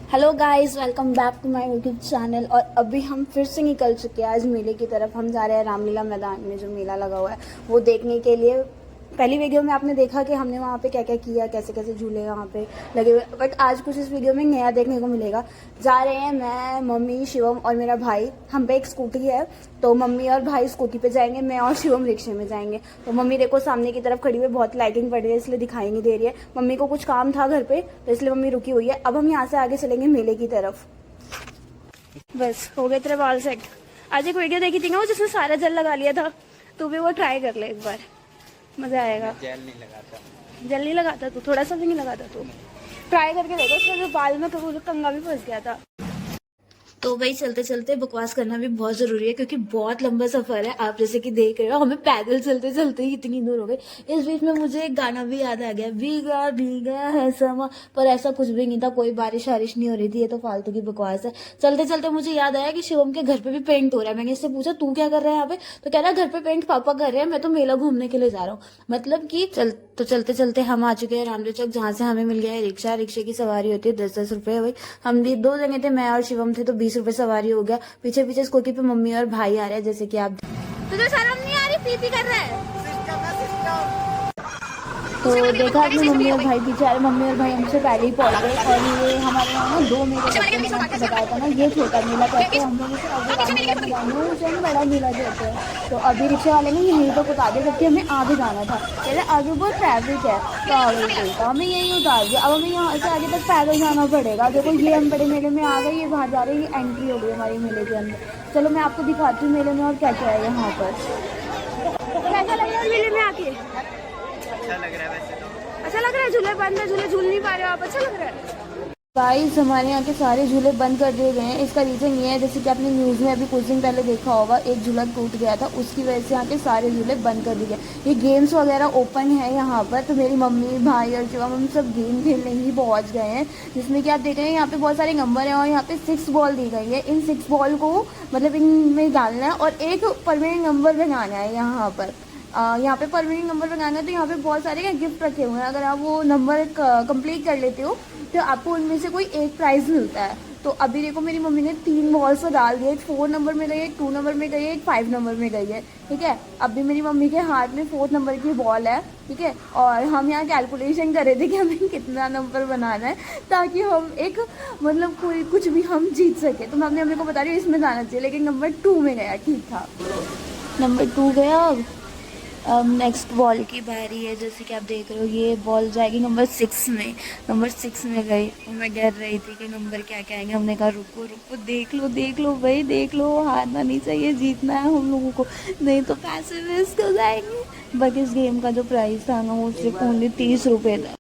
Hello guys, welcome back to my YouTube channel. और अभी हम फिर से निकल चुके हैं आज मेले की तरफ। हम जा रहे हैं रामलीला मैदान में जो मेला लगा हुआ है वो देखने के लिए। पहली वीडियो में आपने देखा कि हमने वहाँ पे क्या क्या किया, कैसे कैसे झूले वहाँ पे लगे हुए, बट आज कुछ इस वीडियो में नया देखने को मिलेगा। जा रहे हैं मैं, मम्मी, शिवम और मेरा भाई। हम पे एक स्कूटी है तो मम्मी और भाई स्कूटी पे जाएंगे, मैं और शिवम रिक्शे में जाएंगे। तो मम्मी देखो सामने की तरफ खड़ी हुई, बहुत लाइटिंग पड़ रही है इसलिए दिखाई नहीं दे रही है। मम्मी को कुछ काम था घर पे तो इसलिए मम्मी रुकी हुई है। अब हम यहाँ से आगे चलेंगे मेले की तरफ। बस हो गए तेरे बाल सेट। आज एक वीडियो देखी थी ना वो जिसमें सारा जल लगा लिया था, तू भी वो ट्राई कर ले एक बार, मजा आएगा। जेल नहीं लगाता। जल नहीं लगाता तू? थोड़ा सा भी नहीं लगाता तू? ट्राई करके देखो। उसमें जो बाल में कंघा भी फंस गया था। तो भाई चलते चलते बकवास करना भी बहुत जरूरी है क्योंकि बहुत लंबा सफर है। आप जैसे कि देख रहे हो हमें पैदल चलते चलते ही इतनी दूर हो गई। इस बीच में मुझे एक गाना भी याद आ गया, भीगा भीगा है समा, पर ऐसा कुछ भी नहीं था, कोई बारिश वारिश नहीं हो रही थी। ये तो फालतू की बकवास है। चलते चलते मुझे याद आया कि शिवम के घर पे भी पेंट हो रहा है। मैंने इससे पूछा तू क्या कर रहा है यहाँ पे, तो कह रहा है घर पे पेंट पापा कर रहे हैं, मैं तो मेला घूमने के लिए जा रहा हूँ। मतलब कि चलते चलते हम आ चुके हैं रामदेव चौक, जहाँ से हमें मिल गया है रिक्शा। रिक्शे की सवारी होती है 10-10 रुपए। भाई हम भी 2 जने थे, मैं और शिवम थे, तो 20 रुपए सवारी हो गया। पीछे पीछे स्कूटी पे मम्मी और भाई आ रहे हैं जैसे कि आप। तुझे शर्म नहीं आ रही? पी कर रहा है। तो देखा आपने मम्मी और भाई पीछे आ रहे। मम्मी और भाई हमसे पहले ही पहुंच गए। और ये हमारे यहाँ ना 2 मेले लगते हैं। मैंने आपको बताया था ना, ये छोटा मेला कहते हैं हम लोग इसे, आगे रामलीला मैदान में उसे हम बड़ा मेला कहते हैं। तो अभी रिक्शा वाले ने यहीं पर उतार दिया जबकि हमें आगे जाना था। पहले आगे बहुत ट्रैफिक है तो आगे बोलता हमें यहीं उतार दिया। अब हमें यहाँ से आगे तक पैदल जाना पड़ेगा। देखो ये हम बड़े मेले में आ गए, ये बाहर जा रहे हैं, ये एंट्री हो गई हमारी मेले के अंदर। चलो मैं आपको दिखाती हूँ मेले में और क्या क्या है यहाँ पर। कैसा लग रहा है मेले में आके? अच्छा लग रहा है वैसे तो। अच्छा लग रहा है? झूले बंद है, झूले झूल नहीं पा रहे हो आप? अच्छा लग रहा है? गाइस हमारे यहाँ के सारे झूले बंद कर दिए गए हैं। इसका रीजन ये है, जैसे कि आपने न्यूज़ में अभी कुछ दिन पहले देखा होगा, एक झूला टूट गया था, उसकी वजह से यहाँ के सारे झूले बंद कर दिए गए। ये गेम्स वगैरह ओपन है यहाँ पर। तो मेरी मम्मी, भाई और शिवम हम सब गेम खेलने ही पहुँच गए हैं, जिसमें कि आप देख रहे हैं यहाँ पे बहुत सारे नंबर हैं और यहाँ पे 6 बॉल दी गई है। इन 6 बॉल को मतलब इनमें डालना है और एक परमानेंट नंबर बनाना है यहाँ पर। यहाँ पे परमानेंट नंबर बनाना है तो यहाँ पे बहुत सारे गिफ्ट रखे हुए हैं। अगर आप वो नंबर कंप्लीट कर लेते हो तो आपको उनमें से कोई एक प्राइज़ मिलता है। तो अभी देखो मेरी मम्मी ने 3 बॉल्स तो डाल दिए। एक 4 नंबर में गई है, एक 2 नंबर में गई है, एक 5 नंबर में गई है। ठीक है, अभी मेरी मम्मी के हाथ में 4 नंबर की बॉल है। ठीक है, और हम यहाँ कैलकुलेशन कर रहे थे कि हमें कितना नंबर बनाना है ताकि हम एक मतलब कोई कुछ भी हम जीत सके। तो मम्मी मेरे को बता रही है इसमें जाना चाहिए, लेकिन नंबर 2 में गया। ठीक था, नंबर 2 गया। अब नेक्स्ट बॉल की बारी है। जैसे कि आप देख रहे हो ये बॉल जाएगी नंबर 6 में। नंबर 6 में गई और मैं डर रही थी कि नंबर क्या क्या आएंगे। हमने कहा रुको रुको, देख लो भाई, देख लो, हारना नहीं चाहिए, जीतना है हम लोगों को, नहीं तो पैसे वेस्ट हो जाएंगे। बाकी इस गेम का जो प्राइस था ना वो सिर्फ ओनली 30 रुपये था।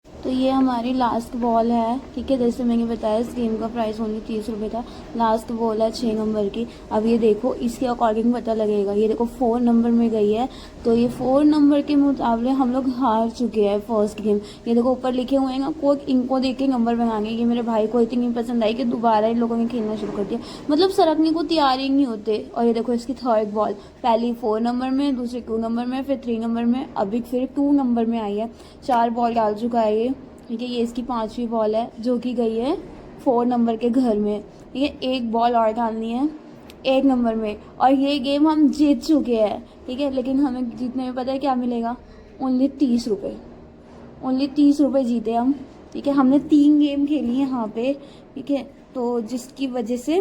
तो ये हमारी लास्ट बॉल है। ठीक है, जैसे मैंने बताया इस गेम का प्राइस ओनली 30 रुपये था। लास्ट बॉल है 6 नंबर की। अब ये देखो इसके अकॉर्डिंग पता लगेगा। ये देखो 4 नंबर में गई है, तो ये 4 नंबर के मुकाबले हम लोग हार चुके हैं फर्स्ट गेम। ये देखो ऊपर लिखे हुए हैं ना, कोई इनको देख के नंबर बनाएंगे। ये मेरे भाई को इतनी पसंद आई कि दोबारा इन लोगों ने खेलना शुरू कर दिया, मतलब सरकने को तैयार ही नहीं होते। और ये देखो इसकी थर्ड बॉल, पहली 4 नंबर में, दूसरी 2 नंबर में, फिर 3 नंबर में, अभी फिर 2 नंबर में आई है। 4 बॉल डाल चुका है ये। ठीक है, ये इसकी 5वीं बॉल है जो कि गई है 4 नंबर के घर में। ठीक है, एक बॉल और डालनी है 1 नंबर में और ये गेम हम जीत चुके हैं। ठीक है, लेकिन हमें जीतने में पता है क्या मिलेगा? ओनली 30 रुपये। ओनली 30 रुपये जीते हम। ठीक है, हमने 3 गेम खेली हैं यहाँ पे। ठीक है, तो जिसकी वजह से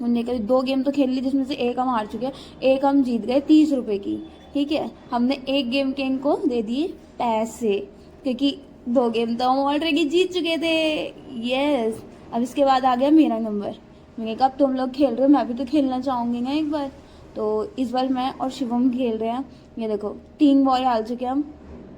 हमने कभी 2 गेम तो खेल ली जिसमें से एक हम हार चुके हैं, एक हम जीत गए 30 रुपये की। ठीक है, हमने एक गेम के इनको दे दिए पैसे क्योंकि 2 गेम तो हम ऑलरेडी जीत चुके थे। यस, अब इसके बाद आ गया मेरा नंबर। मैंने कहा अब तुम लोग खेल रहे हो, मैं भी तो खेलना चाहूँगी ना एक बार। तो इस बार मैं और शिवम खेल रहे हैं। ये देखो 3 बॉल डाल चुके हम।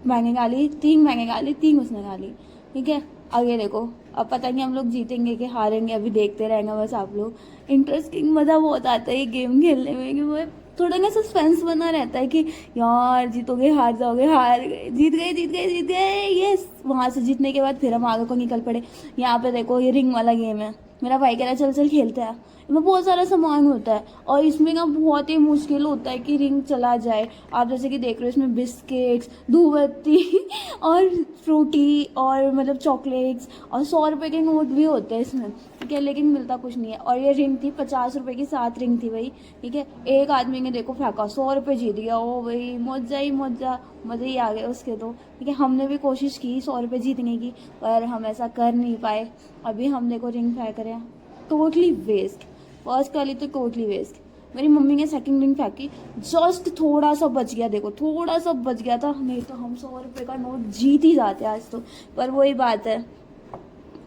मैंने डाली 3, मैंने डाली 3, उसने डाली। ठीक है, अब ये देखो, अब पता नहीं हम लोग जीतेंगे कि हारेंगे, अभी देखते रहेंगे बस आप लोग। इंटरेस्टिंग मज़ा बहुत आता है ये गेम खेलने में कि वो थोड़ा ना सस्पेंस बना रहता है कि यार जीतोगे, हार जाओगे, हार गए, जीत गए, जीत गए, जीत गए, यस वहाँ से जीतने के बाद फिर हम आगे को निकल पड़े। यहाँ पे देखो ये रिंग वाला गेम है, मेरा भाई कह रहा है चल चल खेलते हैं। इसमें बहुत सारा सामान होता है और इसमें ना बहुत ही मुश्किल होता है कि रिंग चला जाए। आप जैसे कि देख रहे हो इसमें बिस्किट्स, धूपबत्ती और फ्रूटी और मतलब चॉकलेट्स और 100 रुपये के नोट भी होते हैं इसमें, ठीक है, लेकिन मिलता कुछ नहीं है। और ये रिंग थी 50 रुपये की, 7 रिंग थी भाई, ठीक है। एक आदमी ने देखो फेंका, 100 रुपये जीत गया। ओ भाई मौजा ही मौजा, मज़े ही आ गए उसके तो, ठीक है। हमने भी कोशिश की 100 रुपये जीतने की, पर हम ऐसा कर नहीं पाए। अभी हम देखो रिंग फेंक रहे हैं, टोटली वेस्ट। फर्स्ट वाली तो टोटली वेस्ट। मेरी मम्मी ने सेकंड रिंग फेंकी, जस्ट थोड़ा सा बच गया, देखो थोड़ा सा बच गया था, नहीं तो हम 100 रुपये का नोट जीत ही जाते आज तो। पर वही बात है,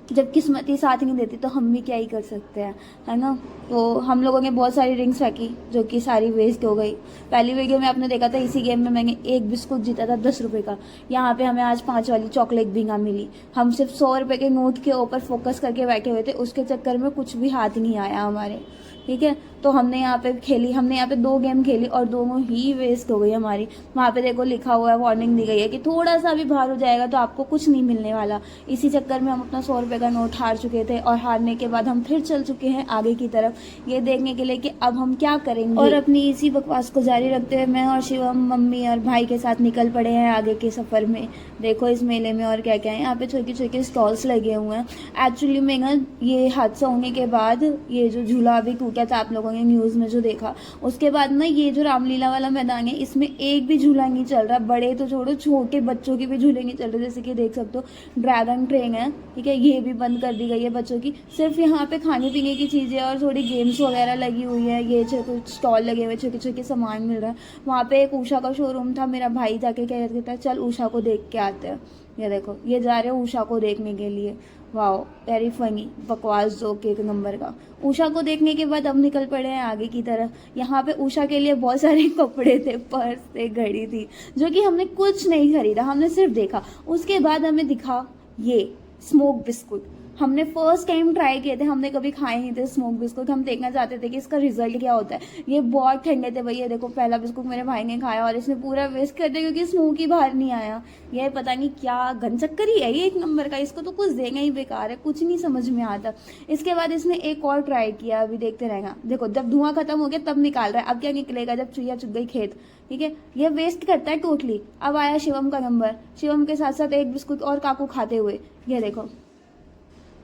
जब किस्मत ही साथ नहीं देती तो हम भी क्या ही कर सकते हैं, है ना। तो हम लोगों ने बहुत सारी रिंग्स फेंकी जो कि सारी वेस्ट हो गई। पहली वीडियो में आपने देखा था, इसी गेम में मैंने एक बिस्कुट जीता था 10 रुपये का। यहाँ पे हमें आज 5 वाली चॉकलेट भी ना मिली। हम सिर्फ 100 रुपये के नोट के ऊपर फोकस करके बैठे हुए थे, उसके चक्कर में कुछ भी हाथ नहीं आया हमारे, ठीक है। तो हमने यहाँ पे खेली, हमने यहाँ पे 2 गेम खेली और दोनों ही वेस्ट हो गई हमारी। वहाँ पे देखो लिखा हुआ है, वार्निंग दी गई है कि थोड़ा सा भी बाहर हो जाएगा तो आपको कुछ नहीं मिलने वाला। इसी चक्कर में हम अपना 100 रुपये का नोट हार चुके थे और हारने के बाद हम फिर चल चुके हैं आगे की तरफ, ये देखने के लिए कि अब हम क्या करेंगे। और अपनी इसी बकवास को जारी रखते हुए मैं और शिवम मम्मी और भाई के साथ निकल पड़े हैं आगे के सफ़र में। देखो इस मेले में और क्या क्या है, यहाँ पे छोटे छोटे स्टॉल्स लगे हुए हैं। एक्चुअली में ना ये हादसा होने के बाद ये जो झूला अभी टूटा था, आप लोगों ने न्यूज़ में जो देखा, उसके बाद ना ये जो रामलीला वाला मैदान है इसमें एक भी झूला नहीं चल रहा। बड़े तो छोड़ो, छोटे बच्चों के भी झूले नहीं चल रहे। जैसे कि देख सकते हो ड्रैगन ट्रेन है, ठीक है, ये भी बंद कर दी गई है बच्चों की। सिर्फ यहाँ पे खाने पीने की चीज़ें और थोड़ी गेम्स वगैरह लगी हुई है। ये कुछ स्टॉल लगे हुए, छोटे छोटे सामान मिल रहा है। वहाँ पे एक उषा का शोरूम था, मेरा भाई जाके कह रहा था चल उषा को देख के आते हैं। ये देखो ये जा रहे हो उषा को देखने के लिए। वाओ वेरी फनी, बकवास जोक एक नंबर का। उषा को देखने के बाद अब निकल पड़े हैं आगे की तरफ। यहाँ पे उषा के लिए बहुत सारे कपड़े थे, पर्स थे, घड़ी थी, जो कि हमने कुछ नहीं खरीदा, हमने सिर्फ देखा। उसके बाद हमें दिखा ये स्मोक बिस्कुट। हमने फर्स्ट टाइम ट्राई किए थे, हमने कभी खाए नहीं थे स्मोक बिस्कुट। हम देखना चाहते थे कि इसका रिजल्ट क्या होता है। ये बहुत ठंडे थे भैया। देखो पहला बिस्कुट मेरे भाई ने खाया और इसने पूरा वेस्ट कर दिया क्योंकि स्मोक ही बाहर नहीं आया। ये पता नहीं क्या घनचक्कर ही है ये एक नंबर का, इसको तो कुछ देना ही बेकार है, कुछ नहीं समझ में आता। इसके बाद इसने एक और ट्राई किया, अभी देखते रहेगा। देखो जब धुआं खत्म हो गया तब निकाल रहा है, अब क्या निकलेगा जब चुईया चुग गई खेत, ठीक है। ये वेस्ट करता है टोटली। अब आया शिवम का नंबर, शिवम के साथ साथ एक बिस्कुट और काकू खाते हुए। ये देखो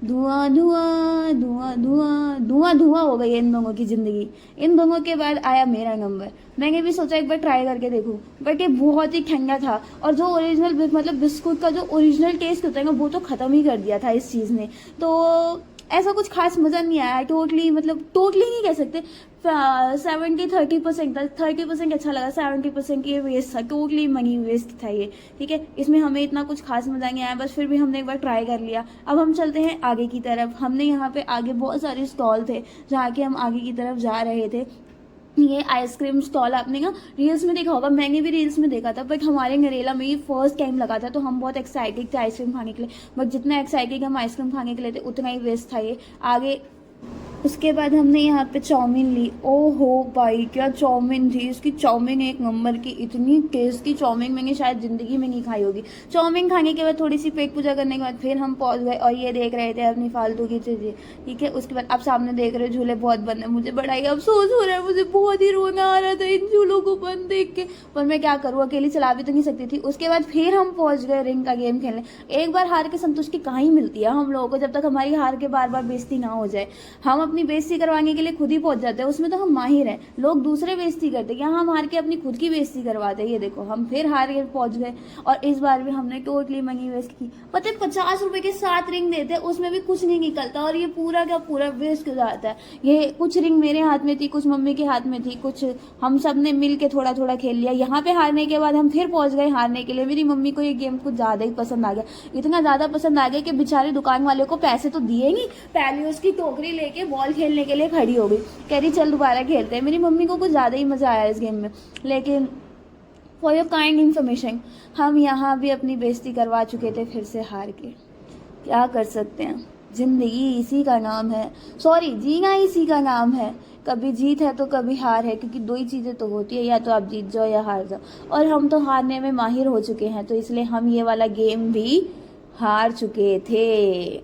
धुआं धुआं धुआं धुआं धुआं धुआं हो गई इन दोनों की जिंदगी। इन दोनों के बाद आया मेरा नंबर। मैंने भी सोचा एक बार ट्राई करके देखूं, बट ये बहुत ही ठंडा था और जो ओरिजिनल मतलब बिस्कुट का जो ओरिजिनल टेस्ट होता है ना वो तो ख़त्म ही कर दिया था इस चीज़ ने। तो ऐसा कुछ खास मज़ा नहीं आया। टोटली मतलब टोटली नहीं कह सकते, 30% था। 30% अच्छा लगा, 70% ये वेस्ट था, टोटली मनी वेस्ट था ये, ठीक है। इसमें हमें इतना कुछ खास मज़ा नहीं आया, बस फिर भी हमने एक बार ट्राई कर लिया। अब हम चलते हैं आगे की तरफ। हमने यहाँ पे आगे बहुत सारे स्टॉल थे जहाँ के हम आगे की तरफ जा रहे थे। ये आइसक्रीम स्टॉल आपने ना रील्स में देखा होगा, मैंने भी रील्स में देखा था, बट हमारे नरेला में ये फर्स्ट टाइम लगा था, तो हम बहुत एक्साइटेड थे आइसक्रीम खाने के लिए। बट जितना एक्साइटेड हम आइसक्रीम खाने के लिए थे उतना ही वेस्ट था ये आगे। उसके बाद हमने यहाँ पे चाउमीन ली। ओहो भाई क्या चाउमीन थी, इसकी चाउमीन एक नंबर की, इतनी टेस्टी चाउमीन मैंने शायद ज़िंदगी में नहीं खाई होगी। चाउमीन खाने के बाद थोड़ी सी पेट पूजा करने के बाद फिर हम पहुँच गए और ये देख रहे थे अपनी फालतू की चीज़ें, ठीक है। उसके बाद आप सामने देख रहे हो झूले बहुत बंद है। मुझे बड़ा ही अफसोस हो रहा है, मुझे बहुत ही रोना आ रहा था इन झूलों को बंद देख के, पर मैं क्या करूँ, अकेली चला भी तो नहीं सकती थी। उसके बाद फिर हम पहुँच गए रिंग का गेम खेलने। एक बार हार के संतुष्टि कहाँ ही मिलती है हम लोगों को, जब तक हमारी हार के बार बार बेइज्जती ना हो जाए। हम अपनी बेइज्जती करवाने के लिए खुद ही पहुंच जाते हैं, उसमें तो हम माहिर हैं। लोग दूसरे बेइज्जती करते हैं, यहाँ हम हार के अपनी खुद की बेइज्जती करवाते हैं। ये देखो हम फिर हार के पहुंच गए और इस बार भी हमने टोटली मनी वेस्ट की। पता है 50 रुपए के 7 रिंग देते हैं, उसमें भी कुछ नहीं निकलता और ये पूरा का पूरा वेस्ट हो जाता है। ये कुछ रिंग मेरे हाथ में थी, कुछ मम्मी के हाथ में थी, कुछ हम सब ने मिल के थोड़ा थोड़ा खेल लिया। यहाँ पे हारने के बाद हम फिर पहुंच गए हारने के लिए। मेरी मम्मी को ये गेम कुछ ज्यादा ही पसंद आ गया, इतना ज्यादा पसंद आ गया कि बेचारे दुकान वाले को पैसे तो दिए नहीं, पहले उसकी टोकरी लेके बॉल खेलने के लिए खड़ी हो गई, कह रही चल दोबारा खेलते हैं। मेरी मम्मी को कुछ ज़्यादा ही मज़ा आया इस गेम में। लेकिन फॉर योर काइंड इन्फॉर्मेशन हम यहाँ भी अपनी बेइज्जती करवा चुके थे फिर से हार के। क्या कर सकते हैं, ज़िंदगी इसी का नाम है, सॉरी जीना इसी का नाम है। कभी जीत है तो कभी हार है, क्योंकि 2 ही चीज़ें तो होती है, या तो आप जीत जाओ या हार जाओ। और हम तो हारने में माहिर हो चुके हैं, तो इसलिए हम ये वाला गेम भी हार चुके थे।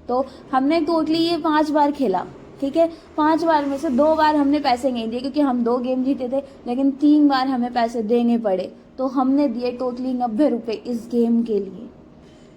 तो हमने टोटली ये 5 बार खेला, ठीक है। 5 बार में से 2 बार हमने पैसे नहीं दिए क्योंकि हम 2 गेम जीते थे, लेकिन 3 बार हमें पैसे देने पड़े। तो हमने दिए टोटली 90 रुपए इस गेम के लिए,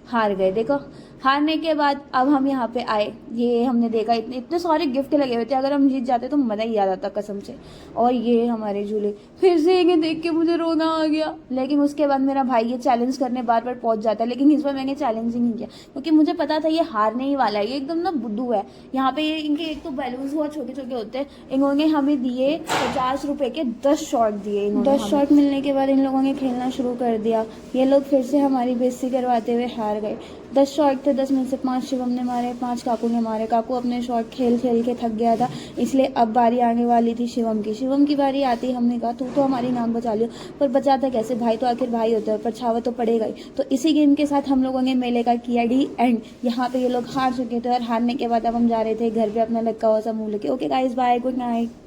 हार गए। देखो, हारने के बाद अब हम यहाँ पे आए, ये हमने देखा इतने इतने सारे गिफ्ट लगे हुए थे, अगर हम जीत जाते तो मज़ा ही आ जाता कसम से। और ये हमारे झूले, फिर से ये देख के मुझे रोना आ गया। लेकिन उसके बाद मेरा भाई ये चैलेंज करने बार बार पहुंच जाता है, लेकिन इस बार मैंने चैलेंज ही नहीं किया क्योंकि मुझे पता था ये हारने ही वाला है। ये एकदम ना बुद्धू है। यहाँ पे ये इनके एक तो बैलून्स बहुत छोटे छोटे होते हैं। इन्होंने हमें दिए 50 रुपए के 10 शॉट दिए। 10 शॉट मिलने के बाद इन लोगों ने खेलना शुरू कर दिया। ये लोग फिर से हमारी बेइज्जती करवाते हुए हार गए। 10 शॉट थे, 10 में से 5 शिवम ने मारे, 5 काकू ने मारे। काकू अपने शॉट खेल खेल के थक गया था, इसलिए अब बारी आने वाली थी शिवम की। शिवम की बारी आती ही हमने कहा तू तो हमारी नाक बचा लियो, पर बचाता कैसे, भाई तो आखिर भाई होता है, पर छावा तो पड़ेगा ही। तो इसी गेम के साथ हम लोगों ने मेले का किया डी एंड। यहाँ पे ये लोग हार चुके थे और हारने के बाद अब हम जा रहे थे घर पे अपना लटका हुआ सा मुंह लेके। Okay guys, bye, good night.